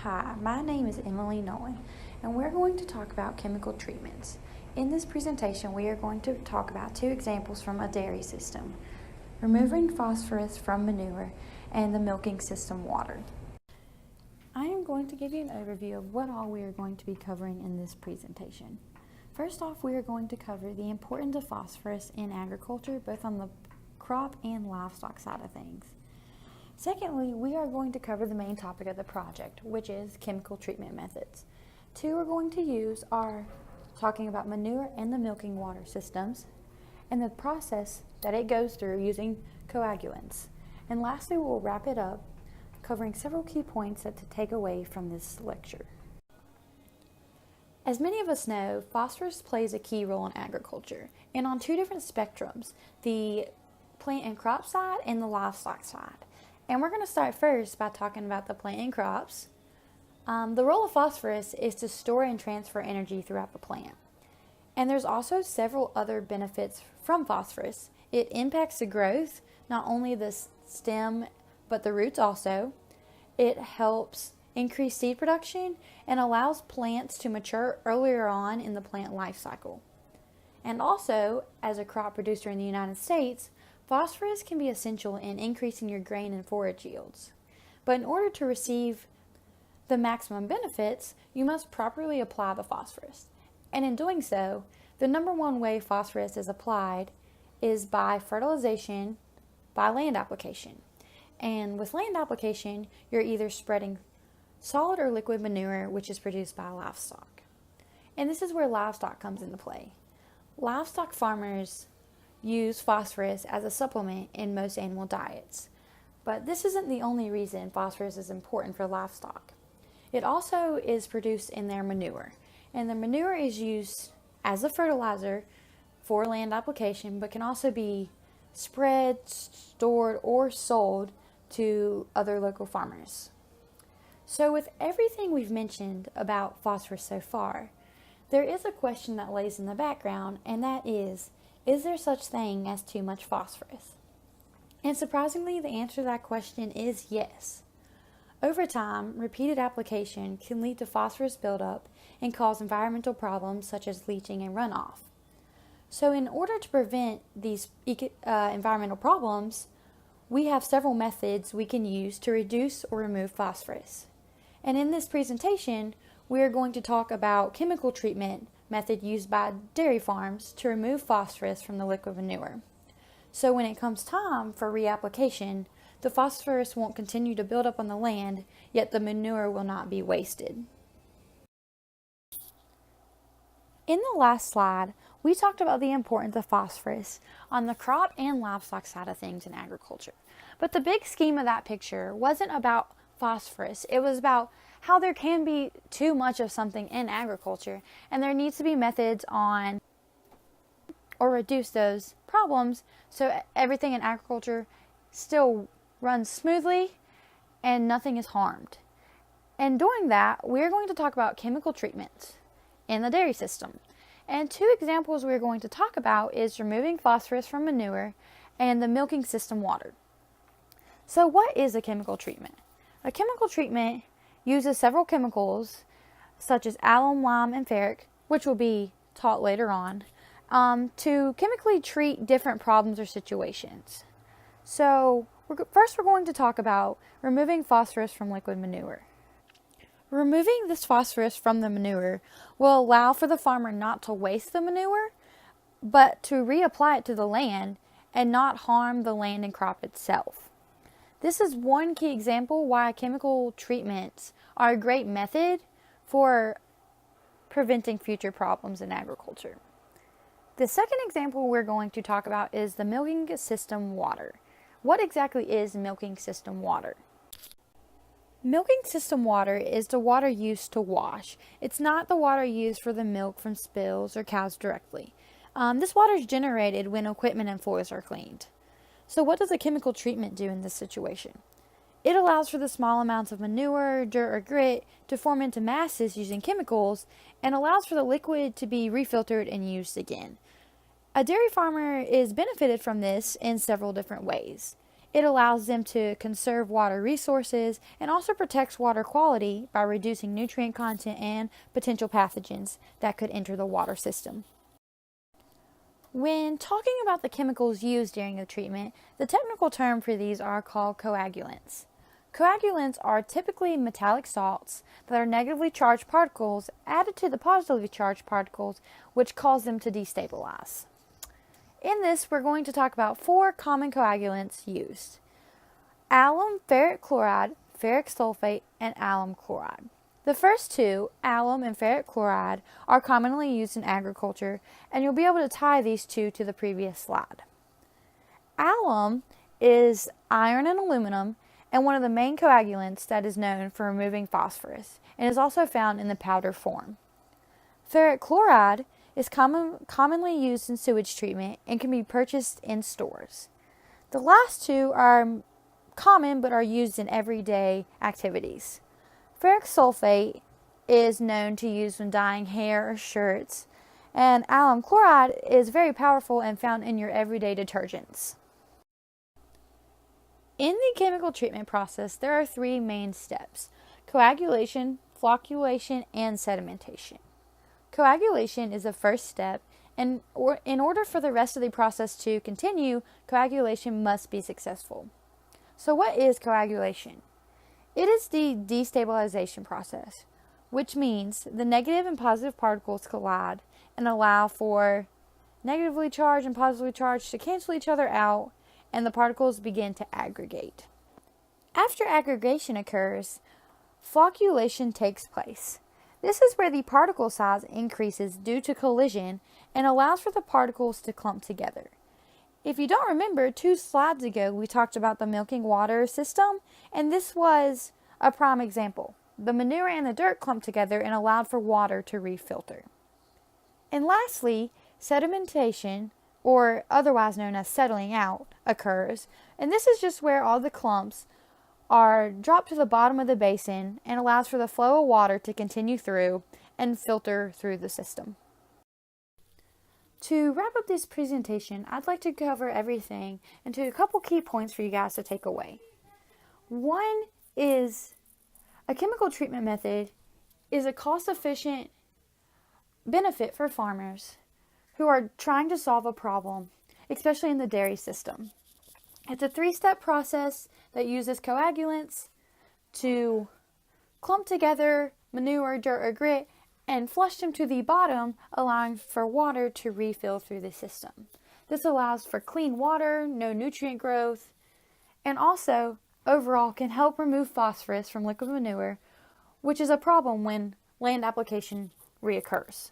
Hi, my name is Emily Nolen, and we're going to talk about chemical treatments. In this presentation, we are going to talk about two examples from a dairy system: removing phosphorus from manure and the milking system water. I am going to give you an overview of what all we are going to be covering in this presentation. First off, we are going to cover the importance of phosphorus in agriculture, both on the crop and livestock side of things. Secondly, we are going to cover the main topic of the project, which is chemical treatment methods. Two we're going to use are talking about manure and the milking water systems, and the process that it goes through using coagulants. And lastly, we'll wrap it up covering several key points that to take away from this lecture. As many of us know, phosphorus plays a key role in agriculture, and on two different spectrums, the plant and crop side and the livestock side. And we're going to start first by talking about the plant and crops. The role of phosphorus is to store and transfer energy throughout the plant. And there's also several other benefits from phosphorus. It impacts the growth, not only the stem, but the roots also. It helps increase seed production and allows plants to mature earlier on in the plant life cycle. And also, as a crop producer in the United States, phosphorus can be essential in increasing your grain and forage yields. But in order to receive the maximum benefits, you must properly apply the phosphorus. And in doing so, the number one way phosphorus is applied is by fertilization, by land application. And with land application, you're either spreading solid or liquid manure, which is produced by livestock. And this is where livestock comes into play. Livestock farmers use phosphorus as a supplement in most animal diets. But this isn't the only reason phosphorus is important for livestock. It also is produced in their manure, and the manure is used as a fertilizer for land application, but can also be spread, stored, or sold to other local farmers. So with everything we've mentioned about phosphorus so far, there is a question that lays in the background, and that is there such thing as too much phosphorus? And surprisingly, the answer to that question is yes. Over time, repeated application can lead to phosphorus buildup and cause environmental problems such as leaching and runoff. So in order to prevent these environmental problems, we have several methods we can use to reduce or remove phosphorus. And in this presentation, we are going to talk about chemical treatment method used by dairy farms to remove phosphorus from the liquid manure. So when it comes time for reapplication, the phosphorus won't continue to build up on the land, yet the manure will not be wasted. In the last slide, we talked about the importance of phosphorus on the crop and livestock side of things in agriculture. But the big scheme of that picture wasn't about phosphorus. It was about how there can be too much of something in agriculture, and there needs to be methods on or reduce those problems so everything in agriculture still runs smoothly and nothing is harmed. And doing that, we're going to talk about chemical treatments in the dairy system. And two examples we're going to talk about is removing phosphorus from manure and the milking system water. So what is a chemical treatment? A chemical treatment uses several chemicals such as alum, lime, and ferric, which will be taught later on, to chemically treat different problems or situations. So first we're going to talk about removing phosphorus from liquid manure. Removing this phosphorus from the manure will allow for the farmer not to waste the manure, but to reapply it to the land and not harm the land and crop itself. This is one key example why chemical treatments are a great method for preventing future problems in agriculture. The second example we're going to talk about is the milking system water. What exactly is milking system water? Milking system water is the water used to wash. It's not the water used for the milk from spills or cows directly. This water is generated when equipment and floors are cleaned. So what does a chemical treatment do in this situation? It allows for the small amounts of manure, dirt, or grit to form into masses using chemicals and allows for the liquid to be refiltered and used again. A dairy farmer is benefited from this in several different ways. It allows them to conserve water resources and also protects water quality by reducing nutrient content and potential pathogens that could enter the water system. When talking about the chemicals used during the treatment, the technical term for these are called coagulants. Coagulants are typically metallic salts that are negatively charged particles added to the positively charged particles, which cause them to destabilize. In this, we're going to talk about 4 common coagulants used: alum ferric chloride, ferric sulfate, and alum chloride. The first 2, alum and ferric chloride, are commonly used in agriculture, and you'll be able to tie these 2 to the previous slide. Alum is iron and aluminum, and one of the main coagulants that is known for removing phosphorus, and is also found in the powder form. Ferric chloride is commonly used in sewage treatment and can be purchased in stores. The last 2 are common but are used in everyday activities. Ferric sulfate is known to use when dyeing hair or shirts, and alum chloride is very powerful and found in your everyday detergents. In the chemical treatment process, there are 3 main steps: coagulation, flocculation, and sedimentation. Coagulation is the first step, and in order for the rest of the process to continue, coagulation must be successful. So what is coagulation? It is the destabilization process, which means the negative and positive particles collide and allow for negatively charged and positively charged to cancel each other out, and the particles begin to aggregate. After aggregation occurs, flocculation takes place. This is where the particle size increases due to collision and allows for the particles to clump together. If you don't remember, 2 slides ago we talked about the milking water system, and this was a prime example. The manure and the dirt clumped together and allowed for water to refilter. And lastly, sedimentation, or otherwise known as settling out, occurs, and this is just where all the clumps are dropped to the bottom of the basin and allows for the flow of water to continue through and filter through the system. To wrap up this presentation, I'd like to cover everything into a couple key points for you guys to take away. One is a chemical treatment method is a cost-efficient benefit for farmers who are trying to solve a problem, especially in the dairy system. It's a 3-step process that uses coagulants to clump together manure, dirt, or grit and flush them to the bottom, allowing for water to refill through the system. This allows for clean water, no nutrient growth, and also overall can help remove phosphorus from liquid manure, which is a problem when land application reoccurs.